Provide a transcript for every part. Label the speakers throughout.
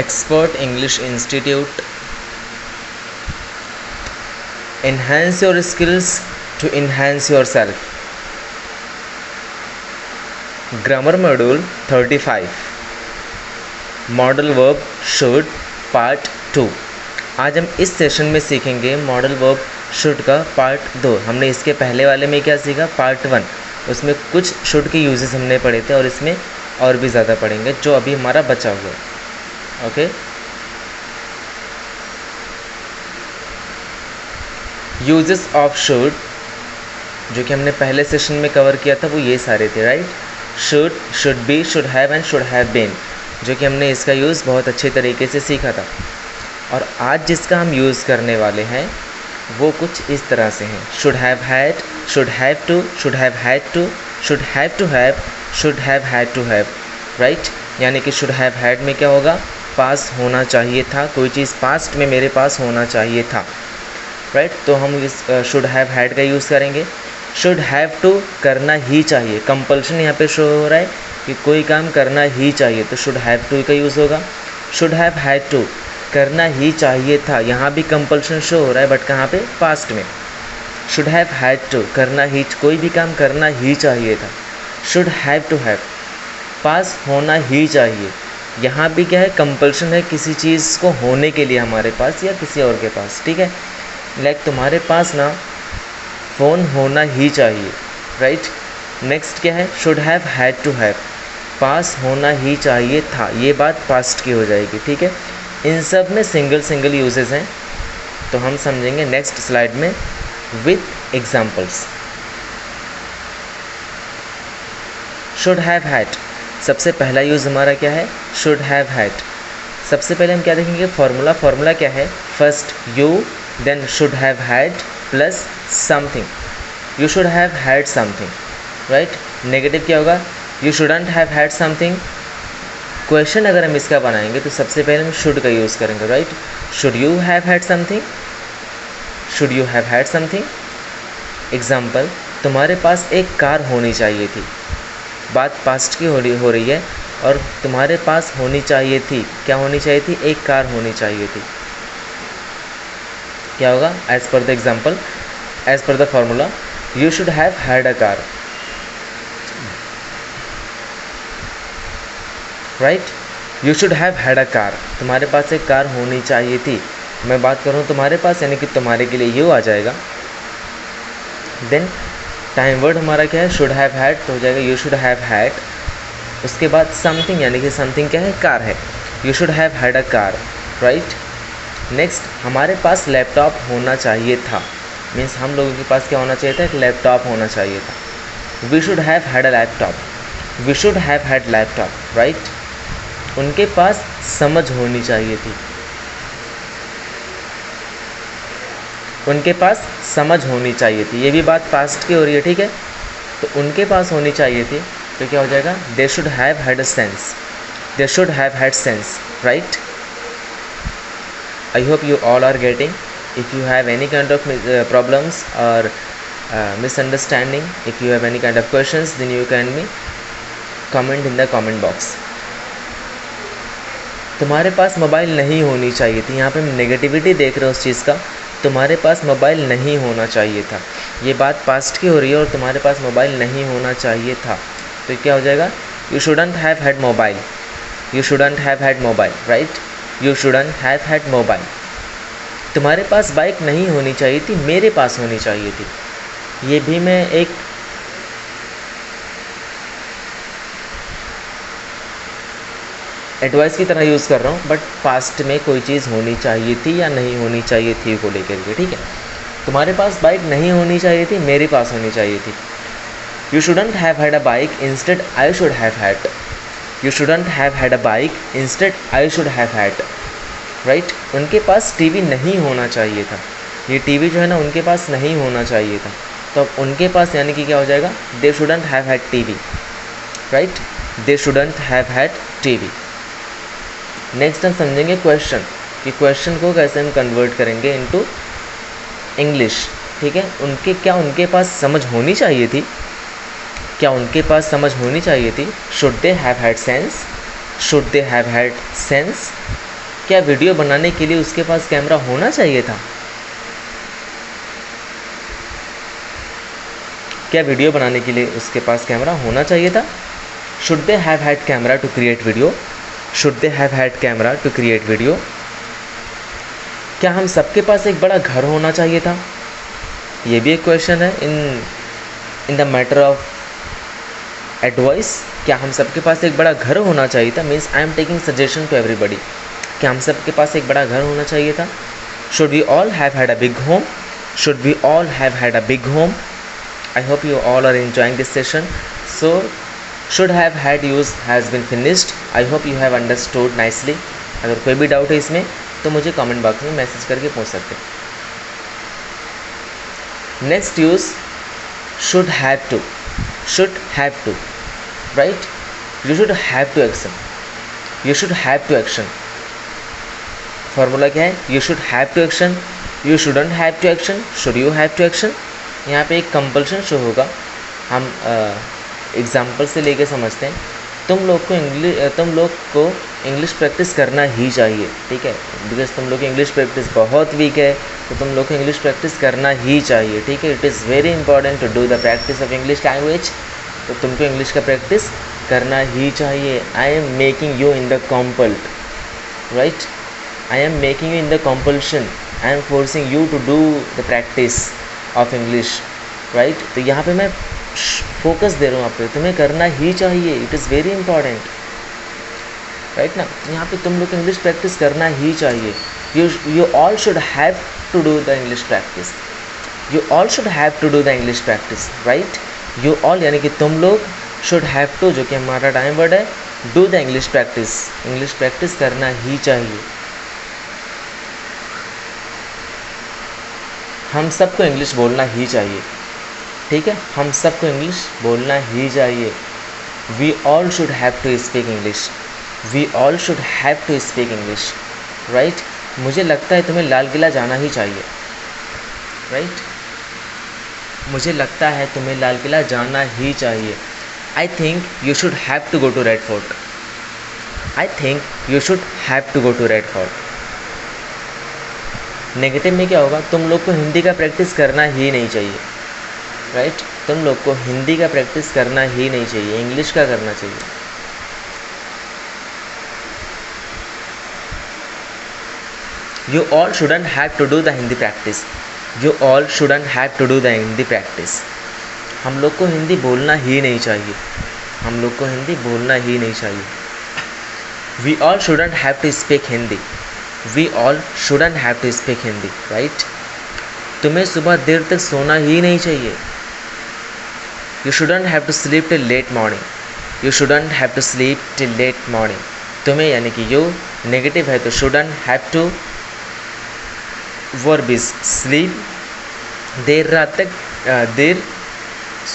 Speaker 1: Expert English Institute. Enhance your skills to enhance yourself. Grammar Module 35. Modal Verb Should Part 2. आज हम इस session में सीखेंगे modal verb should का part 2। हमने इसके पहले वाले में क्या सीखा, पार्ट 1, उसमें कुछ शुड के यूजेस हमने पढ़े थे और इसमें और भी ज़्यादा पढ़ेंगे जो अभी हमारा बचा हुआ है। ओके, यूजेस ऑफ शुड जो कि हमने पहले सेशन में कवर किया था वो ये सारे थे, right. Should, should be, should have and should have been, जो कि हमने इसका यूज़ बहुत अच्छे तरीके से सीखा था। और आज जिसका हम यूज़ करने वाले हैं वो कुछ इस तरह से हैं। Should have had, should have to, should have had to, should have to have, should have had to have, right. यानी कि शुड हैव हैड में क्या होगा, पास होना चाहिए था, कोई चीज़ पास्ट में मेरे पास होना चाहिए था, राइट। तो हम इस शुड हैव हैड का यूज़ करेंगे। शुड हैव टू करना ही चाहिए, कंपल्शन यहाँ पे शो हो रहा है कि कोई काम करना ही चाहिए, तो शुड हैव टू का यूज़ होगा। शुड हैव हैड टू, करना ही चाहिए था, यहाँ भी कंपल्शन शो हो रहा है बट कहाँ पे, पास्ट में। शुड हैव हैड टू, करना ही, कोई भी काम करना ही चाहिए था। Should have to have, pass होना ही चाहिए, यहाँ भी क्या है, कंपल्शन है किसी चीज़ को होने के लिए हमारे पास या किसी और के पास, ठीक है। लाइक तुम्हारे पास ना फ़ोन होना ही चाहिए, राइट। नेक्स्ट क्या है, should have had to have, pass होना ही चाहिए था, ये बात पास्ट की हो जाएगी, ठीक है। इन सब में सिंगल सिंगल यूजेस हैं, तो हम समझेंगे नेक्स्ट स्लाइड में with examples. Should have had, सबसे पहला यूज़ हमारा क्या है, शुड हैव हैड। सबसे पहले हम क्या देखेंगे, फार्मूला क्या है, first you then should have had plus something, you should have had something, right. Negative क्या होगा, you shouldn't have had something. Question अगर हम इसका बनाएंगे तो सबसे पहले हम शुड का यूज़ करेंगे, right. Should you have had something, should you have had something. Example, तुम्हारे पास एक कार होनी चाहिए थी, बात पास्ट की हो रही है और तुम्हारे पास होनी चाहिए थी, क्या होनी चाहिए थी, एक कार होनी चाहिए थी। क्या होगा, as per the example, as per the formula, you should have had a car, right. You should have had a car, तुम्हारे पास एक कार होनी चाहिए थी। मैं बात करूँ तुम्हारे पास, यानी कि तुम्हारे के लिए यू आ जाएगा। देन टाइम वर्ड हमारा क्या है, शुड हैव हैड, तो हो जाएगा यू शुड हैव हैड। उसके बाद समथिंग, यानी कि समथिंग क्या है, कार है, you should have had a car, right. Next, हमारे पास लैपटॉप होना चाहिए था, मीन्स हम लोगों के पास क्या होना चाहिए था, एक लैपटॉप होना चाहिए था। We should have had a laptop, we should have had laptop, right. उनके पास समझ होनी चाहिए थी, उनके पास समझ होनी चाहिए थी, ये भी बात पास्ट की हो रही है, ठीक है। तो उनके पास होनी चाहिए थी, तो क्या हो जाएगा, they should have had a sense, they should have had sense, right. I hope you all are getting. If you have any kind of problems और misunderstanding, if you have any kind of questions, then you can me comment in the comment box. तुम्हारे पास mobile नहीं होनी चाहिए थी, यहाँ पे हम नेगेटिविटी देख रहे हो उस चीज़ का, तुम्हारे पास मोबाइल नहीं होना चाहिए था, ये बात पास्ट की हो रही है और तुम्हारे पास मोबाइल नहीं होना चाहिए था, तो क्या हो जाएगा, you shouldn't have had mobile, you shouldn't have had mobile, right. You shouldn't have had mobile. तुम्हारे पास बाइक नहीं होनी चाहिए थी, मेरे पास होनी चाहिए थी, ये भी मैं एक एडवाइस की तरह यूज़ कर रहा हूँ, बट पास्ट में कोई चीज़ होनी चाहिए थी या नहीं होनी चाहिए थी को लेकर के, ठीक है। तुम्हारे पास बाइक नहीं होनी चाहिए थी, मेरे पास होनी चाहिए थी। You shouldn't have had a bike, instead I should have had, you shouldn't have had a bike, instead I should have had, right. उनके पास टीवी नहीं होना चाहिए था, ये टीवी जो है ना उनके पास नहीं होना चाहिए था, तो अब उनके पास यानी कि क्या हो जाएगा, दे shouldn't have had TV, right, they shouldn't have had TV. Next हम समझेंगे क्वेश्चन, कि क्वेश्चन को कैसे हम कन्वर्ट करेंगे इनटू इंग्लिश, ठीक है। उनके पास समझ होनी चाहिए थी, क्या उनके पास समझ होनी चाहिए थी, should they have had sense, should they have had sense, क्या वीडियो बनाने के लिए उसके पास कैमरा होना चाहिए था? क्या वीडियो बनाने के लिए उसके पास कैमरा होना चाहिए था? Should they have had camera to create video? Should they have had camera to create video? क्या हम सबके पास एक बड़ा घर होना चाहिए था? ये भी एक क्वेश्चन है in the matter of advice. क्या हम सबके पास एक बड़ा घर होना चाहिए था? Means I am taking suggestion to everybody. क्या हम सबके पास एक बड़ा घर होना चाहिए था? Should we all have had a big home? Should we all have had a big home? I hope you all are enjoying this session. So, should have had use has been finished. I hope you have understood nicely. अगर कोई भी doubt है इसमें तो मुझे comment box में message करके पूछ सकते हैं. Next use should have to. Should have to, right? You should have to action. You should have to action. Formula क्या है? You should have to action. You shouldn't have to action. Should you have to action? यहाँ पे एक compulsion show होगा. हम example से लेके समझते हैं. तुम लोग को इंग्लिश प्रैक्टिस करना ही चाहिए, ठीक है, बिकॉज तुम लोग की इंग्लिश प्रैक्टिस बहुत वीक है, तो तुम लोग को इंग्लिश प्रैक्टिस करना ही चाहिए, ठीक है. It is very important to do the practice of English language. तो तुमको इंग्लिश का प्रैक्टिस करना ही चाहिए. I am making you in the compult, right? I am making you in the compulsion. I am forcing you to do the practice of English, right? तो यहाँ पे मैं फोकस दे रहा हूँ आप पे, तुम्हें करना ही चाहिए. It is very important, right ना? यहाँ पे तुम लोग इंग्लिश प्रैक्टिस करना ही चाहिए. You all should have to do the English practice. You all should have to do the English practice, right? You all यानी कि तुम लोग, शुड हैव टू जो कि हमारा टाइम वर्ड है, do the English practice. English practice करना ही चाहिए. हम सबको इंग्लिश बोलना ही चाहिए, ठीक है? हम सबको इंग्लिश बोलना ही चाहिए. We all should have to speak English. We all should have to speak English, right? मुझे लगता है तुम्हें लाल किला जाना ही चाहिए, राइट? मुझे लगता है तुम्हें लाल किला जाना ही चाहिए. I think you should have to go to Red Fort. I think you should have to go to Red Fort. Negative में क्या होगा? तुम लोग को हिंदी का प्रैक्टिस करना ही नहीं चाहिए, राइट? तुम लोग को हिंदी का प्रैक्टिस करना ही नहीं चाहिए, इंग्लिश का करना चाहिए. You all shouldn't have to do the Hindi practice. You all shouldn't have to do the Hindi practice. हम लोग को हिंदी बोलना ही नहीं चाहिए. हम लोग को हिंदी बोलना ही नहीं चाहिए. We all shouldn't have to speak Hindi. We all shouldn't have to speak Hindi, right? तुम्हें सुबह देर तक सोना ही नहीं चाहिए. You shouldn't have to sleep till late morning. You shouldn't have to sleep till late morning. तुम्हें यानी कि यू नेगेटिव है तो shouldn't have to, verb is sleep, देर रात तक,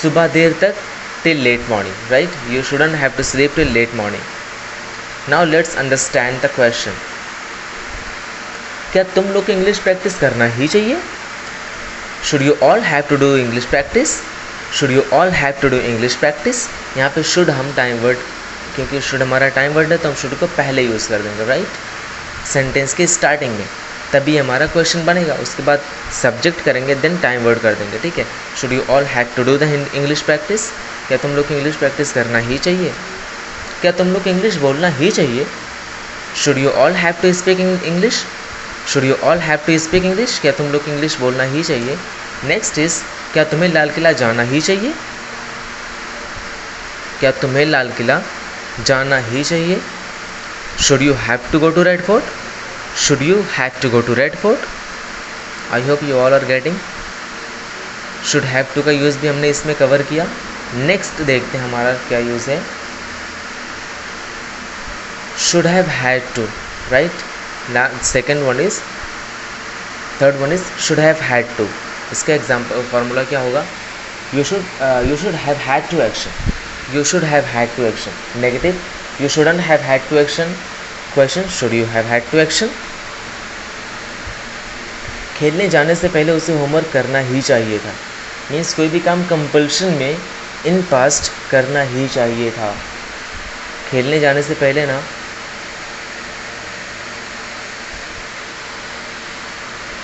Speaker 1: सुबह देर तक, till late morning, right? You shouldn't have to sleep till late morning. Now let's understand the question. क्या तुम लोग को इंग्लिश प्रैक्टिस करना ही चाहिए? Should you all have to do English practice. Should you all have to do English practice. यहाँ पे should हम टाइम वर्ड, क्योंकि शुड हमारा टाइम वर्ड है तो हम शुड को पहले यूज़ कर देंगे, राइट? सेंटेंस के स्टार्टिंग में, तभी हमारा क्वेश्चन बनेगा. उसके बाद सब्जेक्ट करेंगे, देन टाइम वर्ड कर देंगे, ठीक है? Should you all have to do the English practice. क्या तुम लोग को इंग्लिश प्रैक्टिस करना ही चाहिए? क्या तुम लोग को इंग्लिश बोलना ही चाहिए? Should you all have to speak English. Should you all have to speak English. क्या तुम लोग को इंग्लिश बोलना ही चाहिए? नेक्स्ट इज, क्या तुम्हें लाल किला जाना ही चाहिए? क्या तुम्हें लाल किला जाना ही चाहिए? Should you have to go to Red Fort. Should you have to go to Red Fort. I hope you all are getting. Should have to का यूज़ भी हमने इसमें कवर किया. नेक्स्ट देखते हैं हमारा क्या यूज़ है. Should have had to, right? Second one is, third one is should have had to. इसका एग्जाम्पल फार्मूला क्या होगा? You should have had to action. You should have had to action. Negative, you shouldn't have had to action. Question, should you have had to action. खेलने जाने से पहले उसे homework करना ही चाहिए था. मीन्स कोई भी काम कंपल्शन में इन पास्ट करना ही चाहिए था. खेलने जाने से पहले ना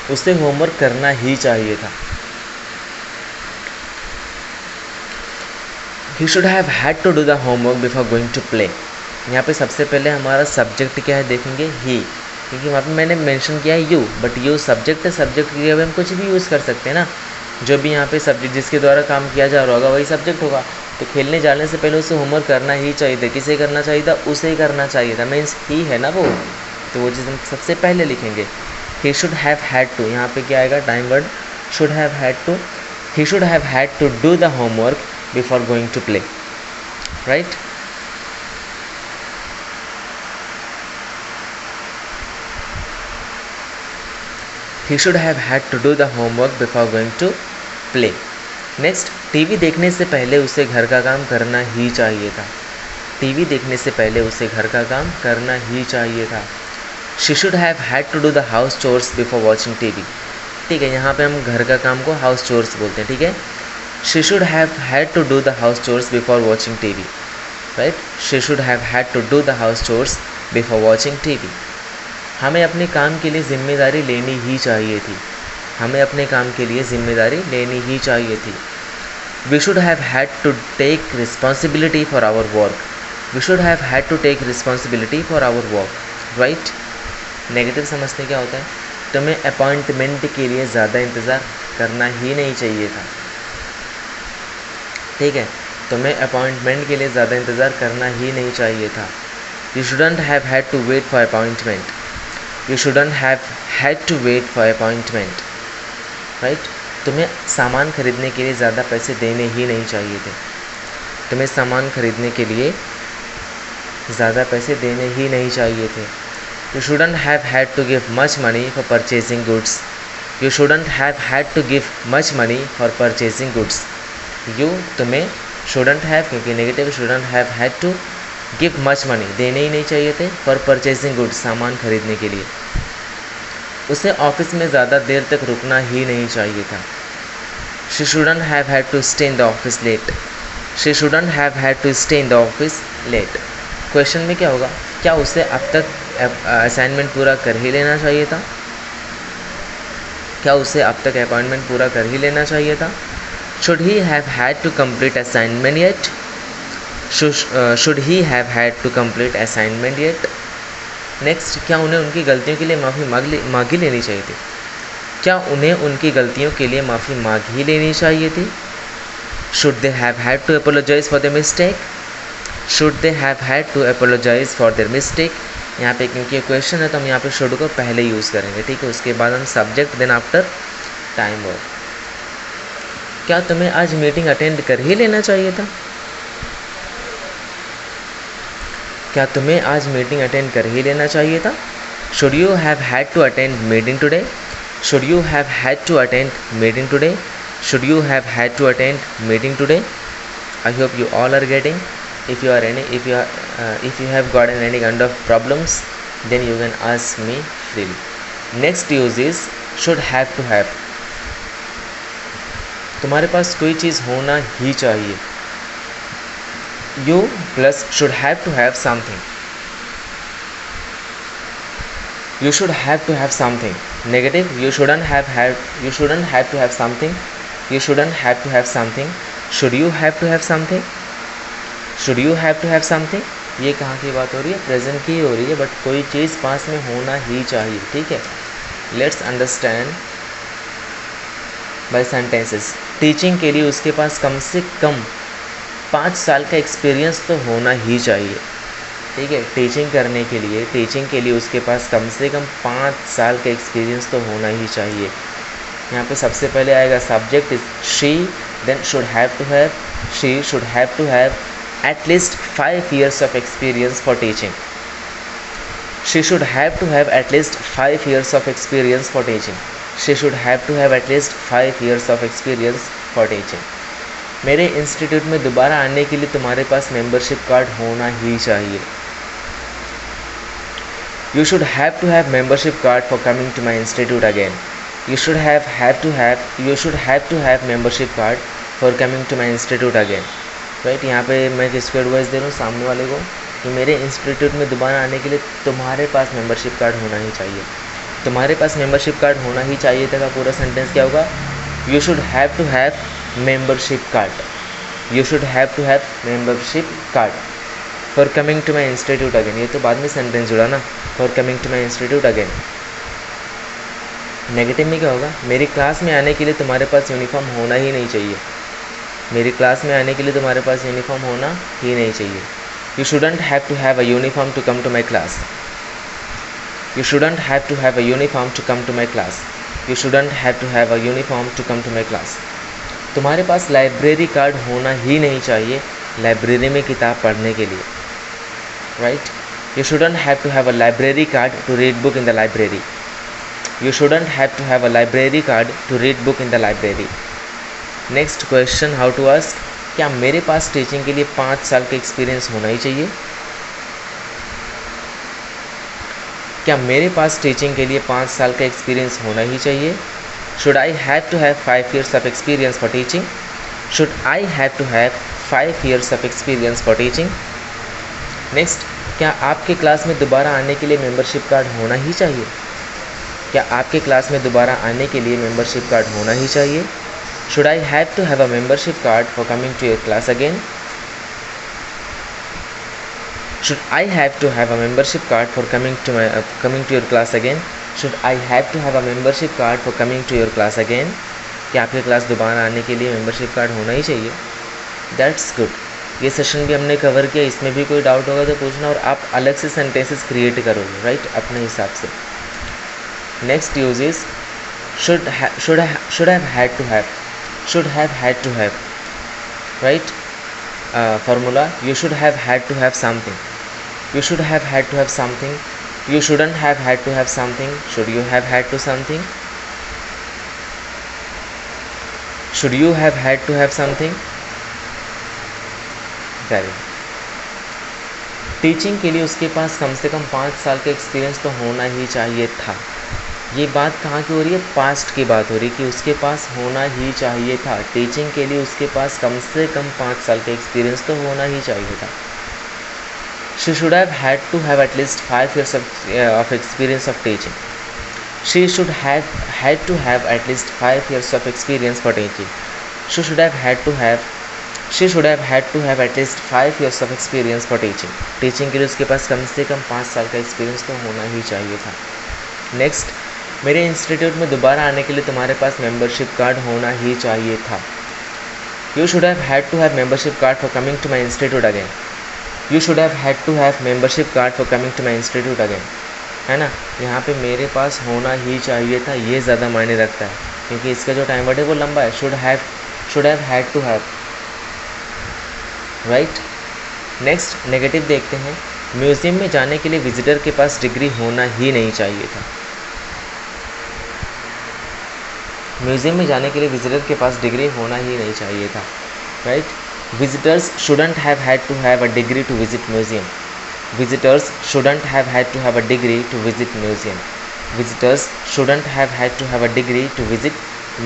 Speaker 1: उसे होमवर्क करना ही चाहिए था। He should have had to do the homework before going to play. यहाँ पे सबसे पहले हमारा सब्जेक्ट क्या है देखेंगे, ही, क्योंकि वहाँ पे मैंने मेंशन किया है यू, बट यू सब्जेक्ट है, सब्जेक्ट के लिए हम कुछ भी यूज़ कर सकते हैं ना। जो भी यहाँ पे सब्जेक्ट जिसके द्वारा काम किया जा रहा होगा वही सब्जेक्ट होगा। तो खेलने जाने से पहले उसे होमवर्क करना ही चाहिए था। किसे करना चाहिए था? उसे ही करना चाहिए था, मीन्स ही है ना वो, तो वो चीज़ हम सबसे पहले लिखेंगे। He should have had to, यहाँ पे क्या आएगा? Time word should have had to. He should have had to do the homework before going to play, right. He should have had to do the homework before going to play. Next, TV देखने से पहले उसे घर का काम करना ही चाहिए था। टीवी देखने से पहले उसे घर का काम करना ही चाहिए था। She should have had to do the house chores before watching TV. ठीक है, यहाँ पे हम घर का काम को house chores बोलते हैं, ठीक है। She should have had to do the house chores before watching TV. Right? She should have had to do the house chores before watching TV. हमें अपने काम के लिए ज़िम्मेदारी लेनी ही चाहिए थी। हमें अपने काम के लिए ज़िम्मेदारी लेनी ही चाहिए थी। We should have had to take responsibility for our work. We should have had to take responsibility for our work, right. Negative समझते क्या होता है? तुम्हें अपॉइंटमेंट के लिए ज़्यादा इंतज़ार करना ही नहीं चाहिए था, ठीक है। तुम्हें अपॉइंटमेंट के लिए ज़्यादा इंतज़ार करना ही नहीं चाहिए था। You shouldn't have had to wait for appointment. You shouldn't have had to wait for appointment, right? तुम्हें सामान खरीदने के लिए ज़्यादा पैसे देने ही नहीं चाहिए थे। तुम्हें सामान खरीदने के लिए ज़्यादा पैसे देने ही नहीं चाहिए थे। You shouldn't have had to give much money for purchasing goods. You shouldn't have had to give much money for purchasing goods. You, तुम्हें shouldn't have, क्योंकि negative, shouldn't have had to give much money, देने ही नहीं चाहिए थे, for purchasing goods, सामान खरीदने के लिए। उसे ऑफिस में ज़्यादा देर तक रुकना ही नहीं चाहिए था। She shouldn't have had to stay in the office late. She shouldn't have had to stay in the office late. Question में क्या होगा? क्या उसे अब तक असाइनमेंट पूरा कर ही लेना चाहिए था? क्या उसे अब तक अपॉइंटमेंट पूरा कर ही लेना चाहिए था? Should he have had to complete assignment yet. Should he have had to complete assignment yet? Next, क्या उन्हें उनकी गलतियों के लिए माफ़ी मांग ही लेनी चाहिए थी? क्या उन्हें उनकी गलतियों के लिए माफ़ी मांग ही लेनी चाहिए थी? Should they have had to apologize for their mistake? Should they have had to apologize for their mistake? यहाँ पे क्योंकि ये क्वेश्चन है तो हम यहाँ पे should को पहले यूज़ करेंगे, ठीक है। उसके बाद हम subject, then after time verb. क्या तुम्हें आज मीटिंग अटेंड कर ही लेना चाहिए था? क्या तुम्हें आज मीटिंग अटेंड कर ही लेना चाहिए था? Should you have had to attend meeting today? Should you have had to attend meeting today? Should you have had to attend meeting today? I hope you all are getting. If you have gotten any kind of problems, then you can ask me freely. Next use is should have to have. तुम्हारे पास कोई चीज़ होना ही चाहिए। You plus should have to have something. You should have to have something. Negative, you shouldn't have to have something. You shouldn't have to have something. Should you have to have something? Should you have to have something? ये कहाँ की बात हो रही है? Present की हो रही है, बट कोई चीज़ पास में होना ही चाहिए, ठीक है। Let's understand by sentences. Teaching के लिए उसके पास कम से कम 5 साल का एक्सपीरियंस तो होना ही चाहिए, ठीक है। टीचिंग के लिए उसके पास कम से कम 5 साल का एक्सपीरियंस तो होना ही चाहिए। यहाँ पे सबसे पहले आएगा subject she, then should have to have at least 5 years of experience for teaching. She should have to have at least 5 years of experience for teaching. She should have to have at least 5 years of experience for teaching. मेरे institute में दोबारा आने के लिए तुम्हारे पास membership card होना ही चाहिए। You should have to have membership card for coming to my institute again. You should have to have membership card for coming to my institute again. Right, यहाँ पे मैं किसको एडवाइस दे रहा हूँ? सामने वाले को, कि मेरे इंस्टीट्यूट में दोबारा आने के लिए तुम्हारे पास मेंबरशिप कार्ड होना ही चाहिए। तुम्हारे पास मेंबरशिप कार्ड होना ही चाहिए था का पूरा सेंटेंस क्या होगा? You should have to have membership card. You should have to have membership card for coming to my institute again. ये तो बाद में सेंटेंस जुड़ा ना, for coming to my institute again. Negative में क्या होगा? मेरी क्लास में आने के लिए तुम्हारे पास यूनिफॉर्म होना ही नहीं चाहिए। मेरी क्लास में आने के लिए तुम्हारे पास यूनिफॉर्म होना ही नहीं चाहिए। You shouldn't have to have a uniform to come to my class. You shouldn't have to have a uniform to come to my class. You shouldn't have to have a uniform to come to my class. तुम्हारे पास library card होना ही नहीं चाहिए library में किताब पढ़ने के लिए, right? You shouldn't have to have a library card to read book in the library. You shouldn't have to have a library card to read book in the library. Next question, how to ask? क्या मेरे पास teaching के लिए 5 साल का experience होना ही चाहिए? क्या मेरे पास टीचिंग के लिए 5 साल का एक्सपीरियंस होना ही चाहिए? Should I have to have 5 years of experience for teaching? Should I have to have 5 years of experience for teaching? Next, क्या आपके क्लास में दोबारा आने के लिए मेंबरशिप कार्ड होना ही चाहिए? क्या आपके क्लास में दोबारा आने के लिए मेंबरशिप कार्ड होना ही चाहिए? Should I have to have a membership card for coming to your class again? Should I have to have a membership card for coming to your class again? Should I have to have a membership card for coming to your class again? क्या आपके class दोबारा आने के लिए membership card होना ही चाहिए? That's good. ये सेशन भी हमने कवर किया, इसमें भी कोई डाउट होगा तो पूछना और आप अलग से सेंटेंसेस क्रिएट करोगे, राइट, अपने हिसाब से। Next use is should have had to have, should have had to have, right? Formula, you should have had to have something. You should have had to have something. You shouldn't have had to have something. Should you have had to something? Should you have had to have something? Very good. Teaching के लिए उसके पास कम से कम 5 साल का experience तो होना ही चाहिए था। ये बात कहाँ की हो रही है? पास्ट की बात हो रही है कि उसके पास होना ही चाहिए था। टीचिंग के लिए उसके पास कम से कम 5 साल का एक्सपीरियंस तो होना ही चाहिए था। She should have had to have at least 5 years of experience of teaching. She should have had to have at least 5 years of experience for teaching. She should have had to have at least 5 years of experience for teaching. Teaching के लिए उसके पास कम से कम 5 साल का experience तो होना ही चाहिए था। नेक्स्ट, मेरे इंस्टीट्यूट में दोबारा आने के लिए तुम्हारे पास मेंबरशिप कार्ड होना ही चाहिए था। You should have had to have membership card for coming to my institute again. You should have had to have membership card for coming to my institute again. है ना? यहाँ पे मेरे पास होना ही चाहिए था, ये ज़्यादा मायने रखता है क्योंकि इसका जो टाइम वर्ड है वो लंबा है। should have had to have, right? Next, negative देखते हैं। म्यूज़ियम में जाने के लिए विजिटर के पास डिग्री होना ही नहीं चाहिए था। म्यूज़ियम में जाने के लिए विजिटर के पास डिग्री होना ही नहीं चाहिए था, right? Visitors shouldn't have had to have a degree to visit museum. Visitors shouldn't have had to have a degree to visit museum. Visitors shouldn't have had to have a degree to visit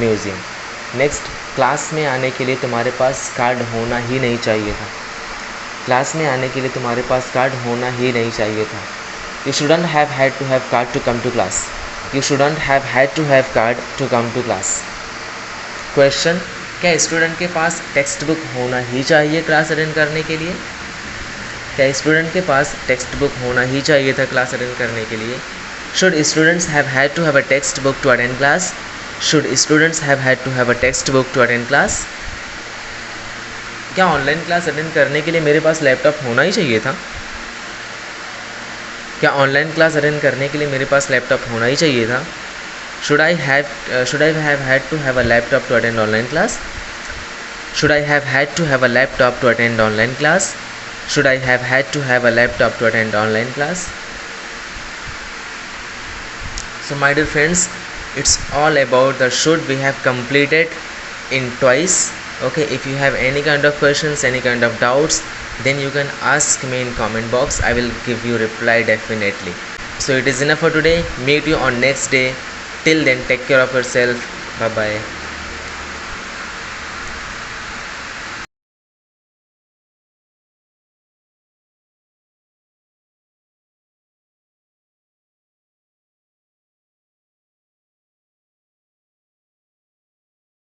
Speaker 1: museum. Next, class में आने के लिए तुम्हारे पास card होना ही नहीं चाहिए था। क्लास में आने के लिए तुम्हारे पास कार्ड होना ही नहीं चाहिए था। You shouldn't have had to have card to come to class. You shouldn't have had to have card to come to class. Question, क्या स्टूडेंट के पास टेक्स्ट बुक होना ही चाहिए क्लास अटेंड करने के लिए? क्या स्टूडेंट के पास टेक्स्ट बुक होना ही चाहिए था क्लास अटेंड करने के लिए? Should students have had to have a text book to attend class? Should students have had to have a text book to attend class? क्या ऑनलाइन क्लास अटेंड करने के लिए मेरे पास लैपटॉप होना ही चाहिए था? क्या ऑनलाइन क्लास अटेंड करने के लिए मेरे पास लैपटॉप होना ही चाहिए था? Should I have had to have a laptop to attend online class? Should I have had to have a laptop to attend online class? Should I have had to have a laptop to attend online class? So my dear friends, it's all about the should we have completed in twice. Okay, if you have any kind of questions, any kind of doubts, then you can ask me in comment box. I will give you reply definitely. So it is enough for today. Meet you on next day. Till then, take care of yourself. Bye bye.